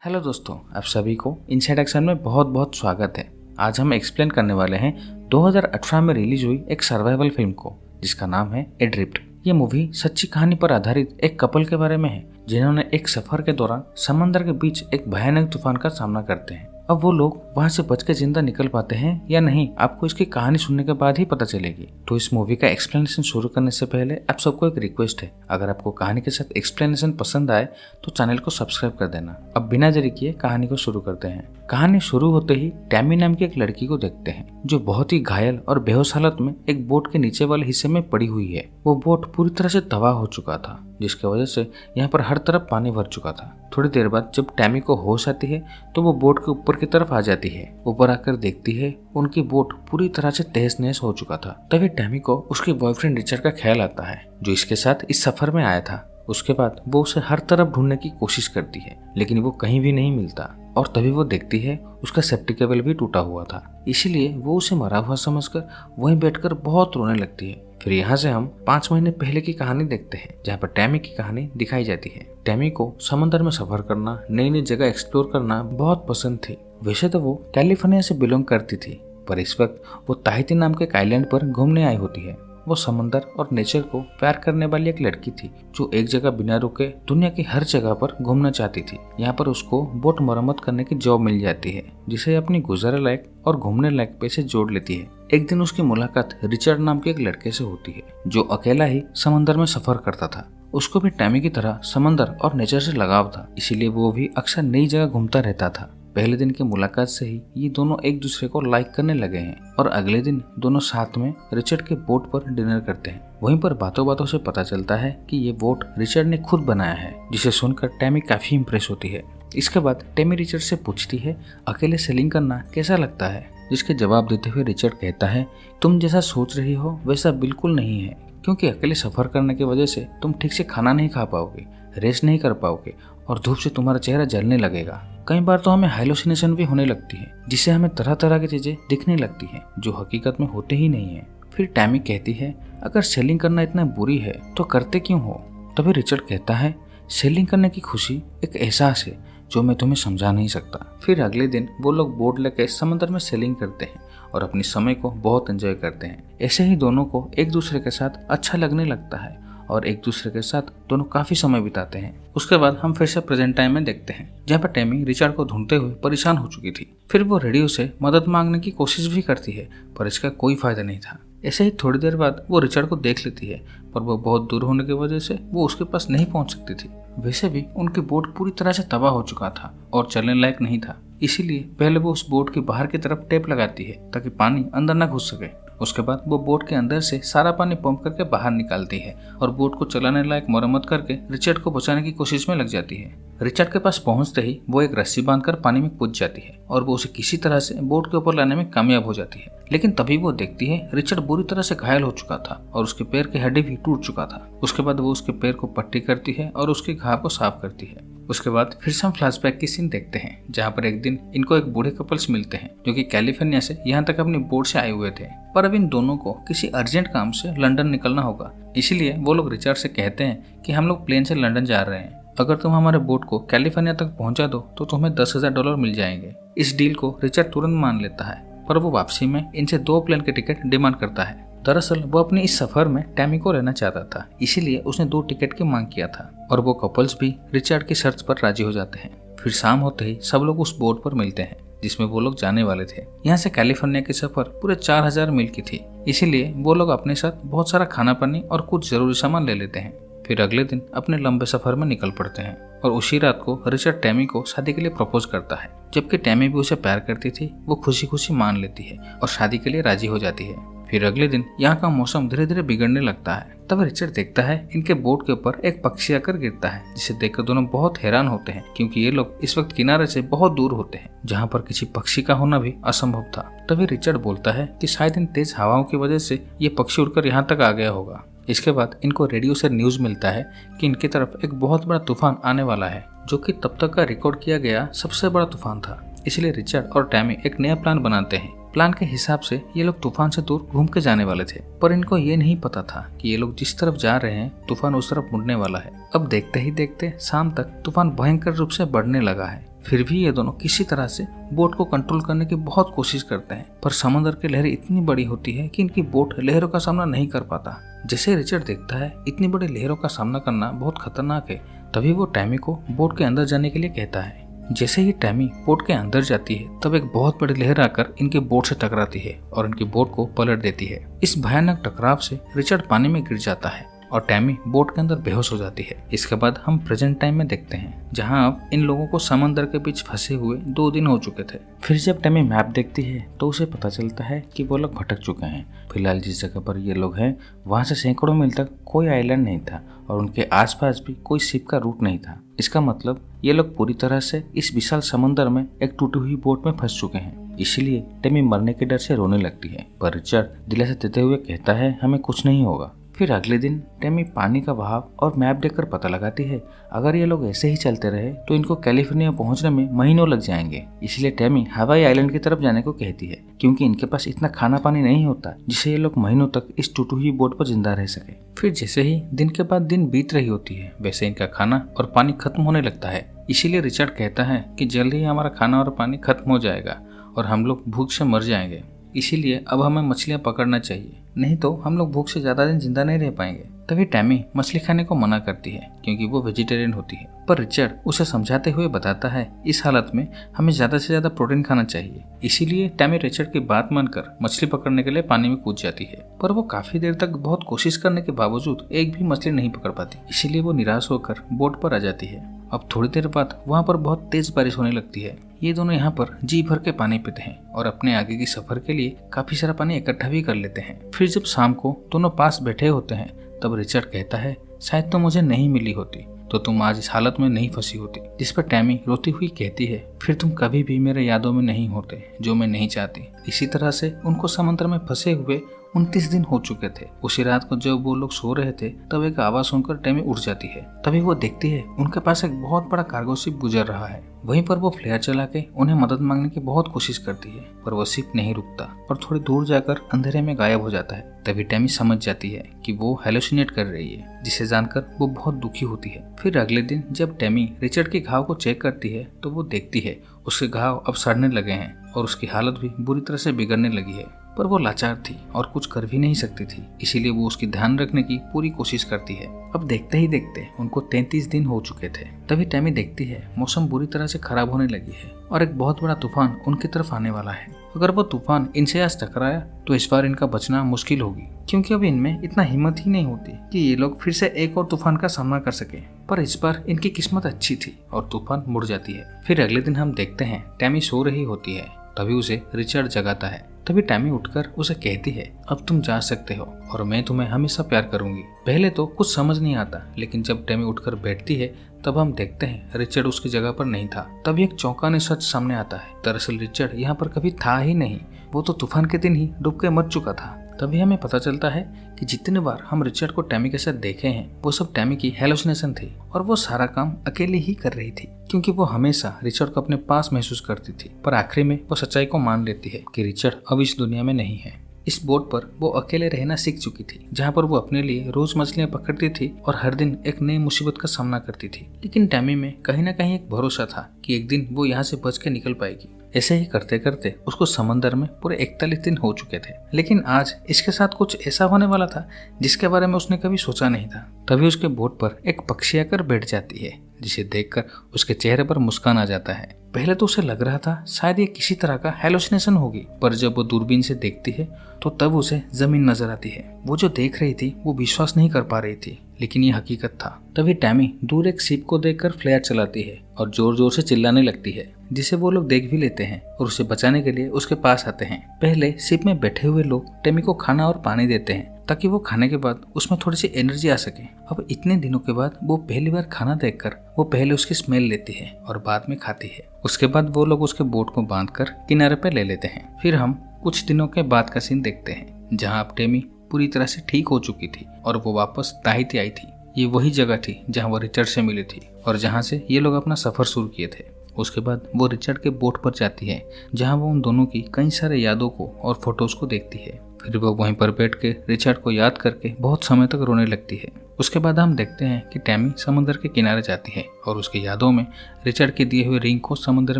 Hello दोस्तों, आप सभी को इनसाइड एक्शन में बहुत बहुत स्वागत है। आज हम एक्सप्लेन करने वाले हैं 2018 में रिलीज हुई एक सर्वाइवल फिल्म को जिसका नाम है एड्रिफ्ट। ये मूवी सच्ची कहानी पर आधारित एक कपल के बारे में है जिन्होंने एक सफर के दौरान समंदर के बीच एक भयानक तूफान का सामना करते हैं। अब वो लोग वहाँ से बच के जिंदा निकल पाते हैं या नहीं, आपको इसकी कहानी सुनने के बाद ही पता चलेगी। तो इस मूवी का एक्सप्लेनेशन शुरू करने से पहले आप सबको एक रिक्वेस्ट है, अगर आपको कहानी के साथ एक्सप्लेनेशन पसंद आए तो चैनल को सब्सक्राइब कर देना। अब बिना देरी किए कहानी को शुरू करते हैं। कहानी शुरू होते ही टैमी नाम की एक लड़की को देखते हैं जो बहुत ही घायल और बेहोश हालत में एक बोट के नीचे वाले हिस्से में पड़ी हुई है। वो बोट पूरी तरह से तबाह हो चुका था जिसकी वजह से यहाँ पर हर तरफ पानी भर चुका था। थोड़ी देर बाद जब टैमी को होश आती है तो वो बोट के ऊपर की तरफ आ जाती है। ऊपर आकर देखती है उनकी बोट पूरी तरह से तहस नहस हो चुका था। तभी टैमी को उसके बॉयफ्रेंड रिचर्ड का ख्याल आता है जो इसके साथ इस सफर में आया था। उसके बाद वो उसे हर तरफ ढूंढने की कोशिश करती है लेकिन वो कहीं भी नहीं मिलता और तभी वो देखती है उसका सेफ्टी केबल भी टूटा हुआ था, इसीलिए वो उसे मरा हुआ समझकर वहीं बैठकर बहुत रोने लगती है। फिर यहाँ से हम 5 महीने पहले की कहानी देखते हैं जहाँ पर टैमी की कहानी दिखाई जाती है। टैमी को समंदर में सफर करना, नई नई जगह एक्सप्लोर करना बहुत पसंद थी। वैसे तो वो कैलिफोर्निया से बिलोंग करती थी पर इस वक्त वो ताहिती नाम के एक आइलैंड पर घूमने आई होती है। वो समंदर और नेचर को प्यार करने वाली एक लड़की थी जो एक जगह बिना रुके दुनिया की हर जगह पर घूमना चाहती थी। यहाँ पर उसको बोट मरम्मत करने की जॉब मिल जाती है जिसे अपनी गुजारे लायक और घूमने लायक पैसे जोड़ लेती है। एक दिन उसकी मुलाकात रिचर्ड नाम के एक लड़के से होती है जो अकेला ही समंदर में सफर करता था। उसको भी टैमी की तरह समंदर और नेचर से लगाव था, इसीलिए वो भी अक्सर नई जगह घूमता रहता था। पहले दिन की मुलाकात से ही ये दोनों एक दूसरे को लाइक करने लगे हैं और अगले दिन दोनों साथ में रिचर्ड के बोट पर डिनर करते हैं। वहीं पर बातों बातों से पता चलता है कि ये बोट रिचर्ड ने खुद बनाया है, जिसे सुनकर टैमी काफी इम्प्रेस होती है। इसके बाद टैमी रिचर्ड से पूछती है अकेले सेलिंग करना कैसा लगता है, जिसके जवाब देते हुए रिचर्ड कहता है तुम जैसा सोच रही हो वैसा बिल्कुल नहीं है, क्योंकि अकेले सफर करने की वजह से तुम ठीक से खाना नहीं खा पाओगे, रेस्ट नहीं कर पाओगे और धूप से तुम्हारा चेहरा जलने लगेगा। कई बार तो हमें हाइलोसिनेशन भी होने लगती है जिससे हमें तरह तरह की चीजें दिखने लगती हैं जो हकीकत में होते ही नहीं है। फिर टैमी कहती है अगर सेलिंग करना इतना बुरी है तो करते क्यों हो। तभी रिचर्ड कहता है सेलिंग करने की खुशी एक एहसास है जो मैं तुम्हें समझा नहीं सकता। फिर अगले दिन वो लोग बोट लेकर समंदर में सेलिंग करते हैं और अपने समय को बहुत एंजॉय करते हैं। ऐसे ही दोनों को एक दूसरे के साथ अच्छा लगने लगता है और एक दूसरे के साथ दोनों काफी समय बिताते हैं। उसके बाद हम फिर से प्रेजेंट टाइम में देखते हैं जहाँ पर टैमी रिचर्ड को ढूंढते हुए परेशान हो चुकी थी। फिर वो रेडियो से मदद मांगने की कोशिश भी करती है पर इसका कोई फायदा नहीं था। ऐसे ही थोड़ी देर बाद वो रिचर्ड को देख लेती है पर वो बहुत दूर होने की वजह से वो उसके पास नहीं पहुंच सकती थी। वैसे भी उनकी बोट पूरी तरह से तबाह हो चुका था और चलने लायक नहीं था, इसीलिए पहले वो उस बोट के बाहर की तरफ टेप लगाती है ताकि पानी अंदर न घुस सके। उसके बाद वो बोट के अंदर से सारा पानी पंप करके बाहर निकालती है और बोट को चलाने लायक मरम्मत करके रिचर्ड को बचाने की कोशिश में लग जाती है। रिचर्ड के पास पहुंचते ही वो एक रस्सी बांधकर पानी में कूद जाती है और वो उसे किसी तरह से बोट के ऊपर लाने में कामयाब हो जाती है। लेकिन तभी वो देखती है रिचर्ड बुरी तरह से घायल हो चुका था और उसके पैर की हड्डी भी टूट चुका था। उसके बाद वो उसके पैर को पट्टी करती है और उसके घाव को साफ करती है। उसके बाद फिर से हम फ्लैशबैक की सीन देखते हैं जहाँ पर एक दिन इनको एक बूढ़े कपल्स मिलते हैं जो कि कैलिफोर्निया से यहाँ तक अपनी बोट से आए हुए थे, पर अब इन दोनों को किसी अर्जेंट काम से लंदन निकलना होगा। इसीलिए वो लोग रिचर्ड से कहते हैं कि हम लोग प्लेन से लंदन जा रहे हैं, अगर तुम हमारे बोट को कैलिफोर्निया तक पहुंचा दो तो तुम्हें $10,000 मिल जाएंगे। इस डील को रिचर्ड तुरंत मान लेता है पर वो वापसी में इनसे 2 प्लेन के टिकट डिमांड करता है। दरअसल वो अपने इस सफर में टैमी को रहना चाहता था, इसीलिए उसने 2 टिकट की मांग किया था और वो कपल्स भी रिचर्ड की शर्त पर राजी हो जाते हैं। फिर शाम होते ही सब लोग उस बोट पर मिलते हैं जिसमें वो लोग जाने वाले थे। यहाँ से कैलिफोर्निया की सफर पूरे 4000 मील की थी, इसीलिए वो लोग अपने साथ बहुत सारा खाना पानी और कुछ जरूरी सामान ले लेते हैं। फिर अगले दिन अपने लंबे सफर में निकल पड़ते हैं और उसी रात को रिचर्ड टैमी को शादी के लिए प्रपोज करता है। जबकि टैमी भी उसे प्यार करती थी, वो खुशी खुशी मान लेती है और शादी के लिए राजी हो जाती है। फिर अगले दिन यहाँ का मौसम धीरे धीरे बिगड़ने लगता है। तब रिचर्ड देखता है इनके बोट के ऊपर एक पक्षी आकर गिरता है, जिसे देखकर दोनों बहुत हैरान होते हैं क्योंकि ये लोग इस वक्त किनारे से बहुत दूर होते हैं जहाँ पर किसी पक्षी का होना भी असंभव था। तभी रिचर्ड बोलता है कि शायद इन तेज हवाओं की वजह से ये पक्षी उड़कर यहाँ तक आ गया होगा। इसके बाद इनको रेडियो से न्यूज मिलता है कि इनकी तरफ एक बहुत बड़ा तूफान आने वाला है जो कि तब तक का रिकॉर्ड किया गया सबसे बड़ा तूफान था। इसलिए रिचर्ड और टैमी एक नया प्लान बनाते हैं प्लान के हिसाब से ये लोग तूफान से दूर घूम के जाने वाले थे, पर इनको ये नहीं पता था कि ये लोग जिस तरफ जा रहे हैं तूफान उस तरफ मुड़ने वाला है। अब देखते ही देखते शाम तक तूफान भयंकर रूप से बढ़ने लगा है। फिर भी ये दोनों किसी तरह से बोट को कंट्रोल करने की बहुत कोशिश करते हैं, पर समुद्र की लहरें इतनी बड़ी होती है कि इनकी बोट लहरों का सामना नहीं कर पाता। जैसे रिचर्ड देखता है इतनी बड़ी लहरों का सामना करना बहुत खतरनाक है, तभी वो टैमी को बोट के अंदर जाने के लिए कहता है। जैसे ही टैमी बोट के अंदर जाती है तब एक बहुत बड़ी लहर आकर इनके बोट से टकराती है और इनकी बोट को पलट देती है। इस भयानक टकराव से रिचर्ड पानी में गिर जाता है और टैमी बोट के अंदर बेहोश हो जाती है। इसके बाद हम प्रेजेंट टाइम में देखते हैं, जहां अब इन लोगों को समंदर के बीच फंसे हुए 2 दिन हो चुके थे। फिर जब टैमी मैप देखती है तो उसे पता चलता है कि वो लोग भटक चुके हैं। फिलहाल जिस जगह पर ये लोग हैं वहां से सैकड़ों मील तक कोई आइलैंड नहीं था और उनके आसपास भी कोई शिप का रूट नहीं था। इसका मतलब ये लोग पूरी तरह से इस विशाल समंदर में एक टूटी हुई बोट में फंस चुके हैं। इसीलिए टैमी मरने के डर से रोने लगती है, पर रिचर्ड दिलासा देते हुए कहता है हमें कुछ नहीं होगा। फिर अगले दिन टैमी पानी का बहाव और मैप देखकर पता लगाती है अगर ये लोग ऐसे ही चलते रहे तो इनको कैलिफोर्निया पहुंचने में महीनों लग जाएंगे। इसलिए टैमी हवाई आइलैंड की तरफ जाने को कहती है, क्योंकि इनके पास इतना खाना पानी नहीं होता जिससे ये लोग महीनों तक इस टूटी हुई बोट पर जिंदा रह सके। फिर जैसे ही दिन के बाद दिन बीत रही होती है वैसे इनका खाना और पानी खत्म होने लगता है। इसीलिए रिचर्ड कहता है कि जल्द ही हमारा खाना और पानी खत्म हो जाएगा और हम लोग भूख से मर जाएंगे। इसीलिए अब हमें मछलियां पकड़ना चाहिए, नहीं तो हम लोग भूख से ज्यादा दिन जिंदा नहीं रह पाएंगे। तभी टैमी मछली खाने को मना करती है क्योंकि वो वेजिटेरियन होती है, पर रिचर्ड उसे समझाते हुए बताता है इस हालत में हमें ज्यादा से ज्यादा प्रोटीन खाना चाहिए। इसीलिए टैमी रिचर्ड की बात मानकर मछली पकड़ने के लिए पानी में कूद जाती है, पर वो काफी देर तक बहुत कोशिश करने के बावजूद एक भी मछली नहीं पकड़ पाती। इसीलिए वो निराश होकर बोट पर आ जाती है। अब थोड़ी देर बाद वहाँ पर बहुत तेज बारिश होने लगती है। ये दोनों यहाँ पर जी भर के पानी पीते हैं और अपने आगे की सफर के लिए काफी सारा पानी इकट्ठा भी कर लेते हैं। फिर जब शाम को दोनों पास बैठे होते हैं तब रिचर्ड कहता है शायद तो मुझे नहीं मिली होती तो तुम आज इस हालत में नहीं फंसी होती। जिस पर टैमी रोती हुई कहती है फिर तुम कभी भी मेरे यादों में नहीं होते जो मैं नहीं चाहती। इसी तरह से उनको समुद्र में फंसे हुए 29 दिन हो चुके थे। उसी रात को जब वो लोग सो रहे थे तब एक आवाज सुनकर टैमी उठ जाती है। तभी वो देखती है उनके पास एक बहुत बड़ा कार्गो शिप गुजर रहा है। वहीं पर वो फ्लेयर चला के उन्हें मदद मांगने की बहुत कोशिश करती है, पर वो शिप नहीं रुकता और थोड़ी दूर जाकर अंधेरे में गायब हो जाता है। तभी टैमी समझ जाती है कि वो हेलुसिनेट कर रही है, जिसे जानकर वो बहुत दुखी होती है। फिर अगले दिन जब टैमी रिचर्ड के घाव को चेक करती है तो वो देखती है उसके घाव अब सड़ने लगे हैं और उसकी हालत भी बुरी तरह से बिगड़ने लगी है। पर वो लाचार थी और कुछ कर भी नहीं सकती थी, इसीलिए वो उसकी ध्यान रखने की पूरी कोशिश करती है। अब देखते ही देखते उनको 33 दिन हो चुके थे। तभी टैमी देखती है मौसम बुरी तरह से खराब होने लगी है और एक बहुत बड़ा तूफान उनकी तरफ आने वाला है। अगर वो तूफान इनसे आज टकराया तो इस बार इनका बचना मुश्किल होगी, क्योंकि अब इनमें इतना हिम्मत ही नहीं होती कि ये लोग फिर से एक और तूफान का सामना कर सके। पर इस बार इनकी किस्मत अच्छी थी और तूफान मुड़ जाती है। फिर अगले दिन हम देखते हैं टैमी सो रही होती है, तभी उसे रिचर्ड जगाता है। तभी टैमी उठकर उसे कहती है अब तुम जा सकते हो और मैं तुम्हें हमेशा प्यार करूंगी। पहले तो कुछ समझ नहीं आता, लेकिन जब टैमी उठकर बैठती है तब हम देखते हैं रिचर्ड उसकी जगह पर नहीं था। तभी एक चौंकाने सच सामने आता है, दरअसल रिचर्ड यहाँ पर कभी था ही नहीं, वो तो तूफान के दिन ही डूब के मर चुका था। तभी हमें पता चलता है कि जितने बार हम रिचर्ड को टैमी के साथ देखे हैं वो सब टैमी की हेलुसिनेशन थी और वो सारा काम अकेले ही कर रही थी, क्योंकि वो हमेशा रिचर्ड को अपने पास महसूस करती थी। पर आखिरी में वो सच्चाई को मान लेती है कि रिचर्ड अब इस दुनिया में नहीं है। इस बोट पर वो अकेले रहना सीख चुकी थी, जहाँ पर वो अपने लिए रोज मछलियां पकड़ती थी और हर दिन एक नई मुसीबत का सामना करती थी। लेकिन टैमी में कहीं ना कहीं एक भरोसा था कि एक दिन वो यहाँ से बच के निकल पाएगी। ऐसे ही करते करते उसको समंदर में पूरे 41 दिन हो चुके थे, लेकिन आज इसके साथ कुछ ऐसा होने वाला था जिसके बारे में उसने कभी सोचा नहीं था। तभी उसके बोट पर एक पक्षी आकर बैठ जाती है, जिसे देखकर उसके चेहरे पर मुस्कान आ जाता है। पहले तो उसे लग रहा था शायद ये किसी तरह का हेलुसिनेशन होगी, पर जब वो दूरबीन से देखती है तो तब उसे जमीन नजर आती है। वो जो देख रही थी वो विश्वास नहीं कर पा रही थी, लेकिन ये हकीकत था। तभी टैमी दूर एक शिप को देखकर फ्लेयर चलाती है और जोर जोर से चिल्लाने लगती है, जिसे वो लोग देख भी लेते हैं और उसे बचाने के लिए उसके पास आते हैं। पहले शिप में बैठे हुए लोग टैमी को खाना और पानी देते हैं ताकि वो खाने के बाद उसमें थोड़ी सी एनर्जी आ सके। अब इतने दिनों के बाद वो पहली बार खाना देखकर वो पहले उसकी स्मेल लेती है और बाद में खाती है। उसके बाद वो लोग उसके बोट को बांधकर किनारे पे ले लेते हैं। फिर हम कुछ दिनों के बाद का सीन देखते हैं, जहाँ अब टैमी पूरी तरह से ठीक हो चुकी थी और वो वापस ताहिती आई थी। ये वही जगह थी जहाँ वो रिचर्ड से मिली थी और जहाँ से ये लोग अपना सफर शुरू किए थे। उसके बाद वो रिचर्ड के बोट पर जाती है, जहाँ वो उन दोनों की कई सारे यादों को और फोटोज को देखती है। फिर वो वहीं पर बैठ के रिचर्ड को याद करके बहुत समय तक रोने लगती है। उसके बाद हम देखते हैं कि टैमी समुद्र के किनारे जाती है और उसकी यादों में रिचर्ड के दिए हुए रिंग को समुद्र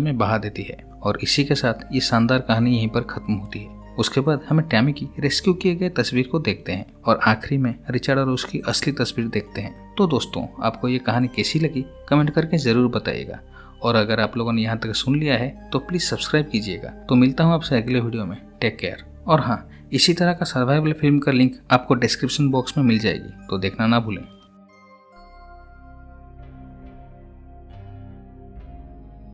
में बहा देती है। और इसी के साथ ये शानदार कहानी यहीं पर खत्म होती है। उसके बाद हमें टैमी की रेस्क्यू किए गए तस्वीर को देखते हैं और आखिरी में रिचर्ड और उसकी असली तस्वीर देखते हैं। तो दोस्तों, आपको ये कहानी कैसी लगी कमेंट करके जरूर बताइएगा। और अगर आप लोगों ने यहाँ तक सुन लिया है तो प्लीज सब्सक्राइब कीजिएगा। तो मिलता हूँ आपसे अगले वीडियो में। Take care. और हाँ, इसी तरह का सर्वाइवल फिल्म का लिंक आपको डिस्क्रिप्शन बॉक्स में मिल जाएगी, तो देखना ना भूलें।